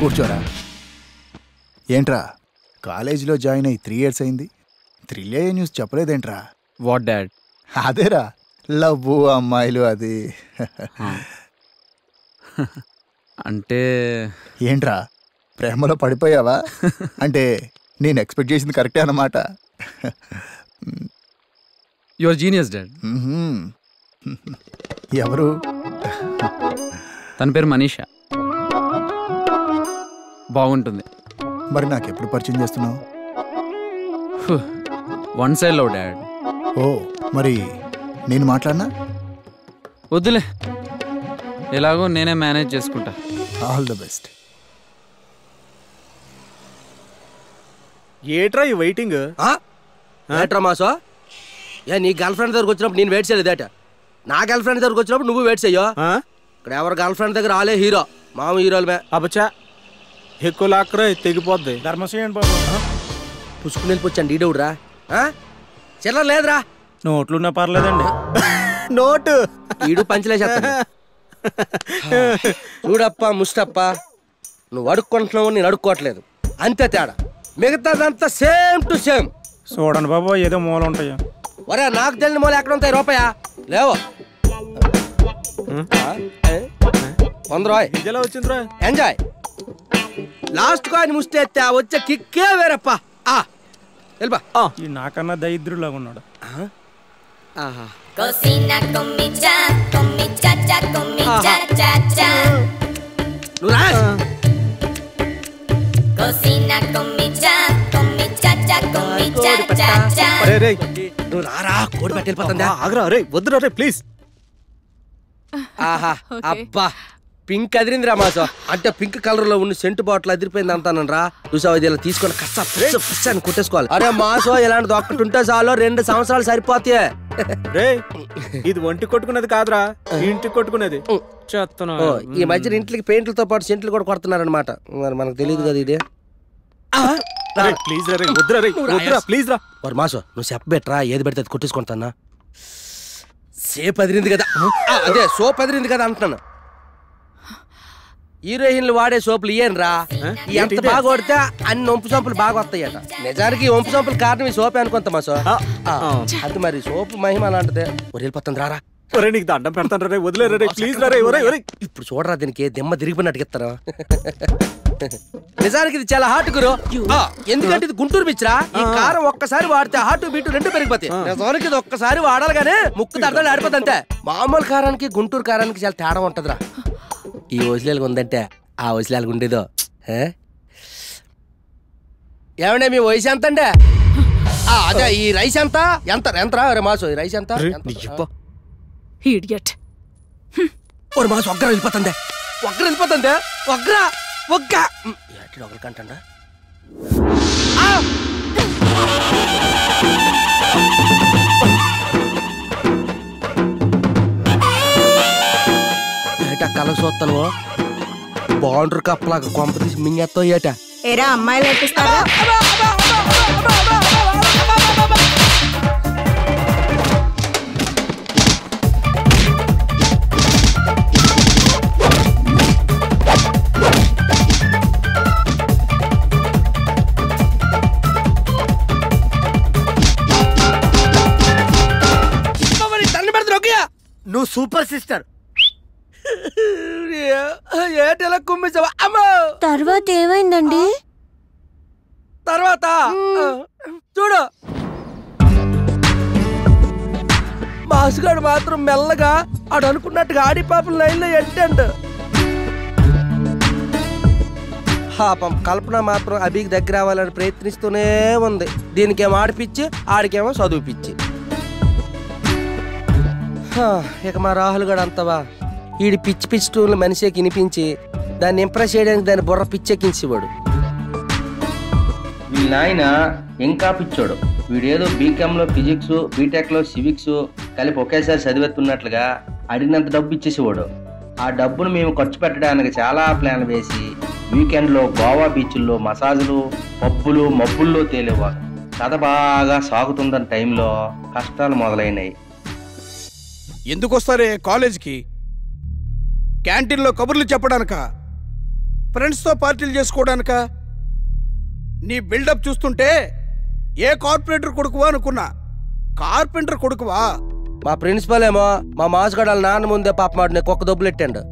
కూర్చోరా. ఏంట్రా కాలేజీలో జాయిన్ అయ్యి 3 years అయింది, థ్రిల్లే న్యూస్ చెప్పలేదేంట్రా? What dad? అదేరా లవ్ అమ్మాయిలు అది. అంటే ఏంట్రా ప్రేమలో పడిపోయావా? అంటే నేను ఎక్స్పెక్ట్ చేసింది కరెక్టే అన్నమాట. Your genius dad. ఎవరు? తన పేరు మనీషా. బాగుంటుంది. మరి నాకెప్పుడు పరిచయం చేస్తున్నావు? One side love dad. ఓ మరి నేను మాట్లాడినా? వద్దులే, ఎలాగో నేనే మేనేజ్ చేసుకుంటా. All the best. ఏట్రా ఈ వెయిటింగ్? ఏట్రా మాసో? నీ గర్ల్ ఫ్రెండ్ దగ్గరకు వచ్చినప్పుడు నేను వెయిట్ చేయలేదేట, నా గర్ల్ ఫ్రెండ్ దగ్గరకు వచ్చినప్పుడు నువ్వు వెయిట్ చెయ్యో. ఇక్కడ ఎవరు గర్ల్ ఫ్రెండ్ దగ్గర ఆలే హీరో, మామూలు హీరోలమే. అబ్బచ్చా ఎక్కువ లాక్కరా తెగిపోద్ది. ధర్మసేయండి బాబు. పుసుకుని వెళ్ళిపోచ్చాను డీడవుడ్రా. చిల్లర లేదురా. నోట్లున్నా పర్లేదండి. నోటు ఈడు పంచలేసేస్తా. చూడప్ప ముష్టప్ప, నువ్వు అడుక్కుంటున్నావు, నేను అడుక్కోవట్లేదు, అంతే తేడా. మిగతాదంతా సేమ్ టు సేమ్. చూడండి బాబు, ఏదో మూల ఉంటాయా? ఒరే నాకు తెలియని మూల ఎక్కడ ఉంటాయి? రూపాయా లేవు. 100 వచ్చిందిరా. ఎంజాయ్. లాస్ట్ కాయిన్ ముస్తే ఎత్తే వచ్చే కిక్కే వేరప్ప. వెళ్ళిపా. ఈ నాకన్నా దరిద్రులాగా ఉన్నాడు. నువ్వు రారా, కోడి పెట్టి వెళ్ళిపోతుందా? ఆగరా రే, వద్దురా రే ప్లీజ్. ఆహా అబ్బా, పింక్ అదిరిందిరా మాసో. అంటే పింక్ కలర్ లో ఉన్న సెంటు బాటిల్ అదిరిపోయింది అంటానరా. చూసావు, ఇది ఇలా తీసుకొని కష్టాన్ని కొట్టేసుకోవాలి. అరే మాసో, ఇలాంటిది ఒక్కటి ఉంటే చాలు 2 సంవత్సరాలు సరిపోతాయి. రే ఇది ఒంటి కొట్టుకునేది కాదురా, ఇంటికి కొట్టుకునేది. ఈ మధ్యన ఇంట్లోకి పెయింట్లతో పాటు సెంట్లు కూడా కొడుతున్నారనమాట. మరి మనకు తెలియదు కదా ఇది. ప్లీజ్ రా, వద్దురా రే, వద్దురా ప్లీజ్ రా. మరి మాసో నువ్వు చెప్పబెట్రా, ఏది పెడితే అది కొట్టేసుకుంటానా. సేపు అదిరింది కదా, అదే సోప్ అదిరింది కదా అంటున్నాను. హీరోయిన్లు వాడే సోపులు ఇయ్యనరా. ఎంత బాగా కొడితే అన్ని ఒంపు సోపులు బాగా వస్తాయట. నిజానికి ఒంపు సోపులు కారణం ఈ సోపే అనుకుంటా మా సో. అది మరి సోపు మహిమ అలాంటిదే. వెళ్ళిపోతుంది రారా. నీకు దండం పెడతాను రే, వదిలేరా రే ప్లీజ్ రా రే. ఇప్పుడు చూడరా, దీనికి దిమ్మ తిరిగిపోయినట్టు ఇస్తారా. నిజానికి ఇది చాలా హాట్ గురు. ఎందుకంటే ఇది గుంటూరు పిచ్చిరా. ఈ కారం ఒక్కసారి వాడితే హాటు బీటు 2 పెరిగిపోతాయి. నిజానికి ఇది ఒక్కసారి వాడాలి గానీ ముక్కు దర్దాలు ఆడిపోతుంది అంతే. మామూలు కారానికి గుంటూరు కారానికి చాలా తేడా ఉంటదిరా. ఈ వసిలేలకు ఉందంటే ఆ వసిలేలకు ఉండేదో. ఏమండే మీ వయసు ఎంత అండి? అదే ఈ రైస్ ఎంత ఎంతరా మాసు? ఈ రైస్ ఎంత? ఒక మాసు ఒగ్గర వెళ్ళిపోతుందే, ఒగ్గరంటండా. ఏటా కళ చూస్తాను, బాండ్రు కప్పలాగా కొంప తీసి మింగేస్తో ఏటా. ఏరా అమ్మాయిలు ఎట్టిస్తారా? నువ్వు సూపర్ సిస్టర్. ఏటెలా కుమ్మించావా? అమ్మో, తర్వాత ఏమైందండి? తర్వాత చూడు, మాసుగాడు మాత్రం మెల్లగా ఆడు అనుకున్నట్టుగా ఆడి పాపం లైన్లో ఎంటండు. పాపం కల్పన మాత్రం అభికి దగ్గర అవ్వాలని ప్రయత్నిస్తూనే ఉంది. దీనికేమో ఆడిపిచ్చి, ఆడికేమో చదువుపిచ్చి. ఇక మా రాహుల్ గడు అంతవా, ఈడి పిచ్చి పిచ్చి టూర్లు మనిషికి వినిపించి దాన్ని ఇంప్రెస్ చేయడానికి దాన్ని బుర్ర పిచ్చెక్కించేవాడు. వీళ్ళ నాయన ఇంకా పిచ్చోడు. వీడేదో బీకామ్ లో ఫిజిక్స్, బీటెక్ లో సివిక్స్ కలిపి ఒకేసారి చదివేస్తున్నట్లుగా అడిగినంత డబ్బు ఇచ్చేసేవాడు. ఆ డబ్బును మేము ఖర్చు పెట్టడానికి చాలా ప్లాన్ వేసి వీకెండ్ లో గోవా బీచ్ల్లో మసాజులు, పబ్బులు, మబ్బుల్లో తేలేవాడు. కథ బాగా సాగుతుందన్న టైంలో కష్టాలు మొదలైనాయి. ఎందుకు వస్తారే కాలేజీకి? క్యాంటీన్లో కబుర్లు చెప్పడానిక? ఫ్రెండ్స్తో పార్టీలు చేసుకోవడానికా? నీ బిల్డప్ చూస్తుంటే ఏ కార్పొరేటర్ కొడుకువా అనుకున్నా, కార్పెంటర్ కొడుకువా? మా ప్రిన్సిపల్ ఏమో మా మాస్గడాల నాన్న ముందే పాప మాట కుక్క దొబ్బులెట్టాడు.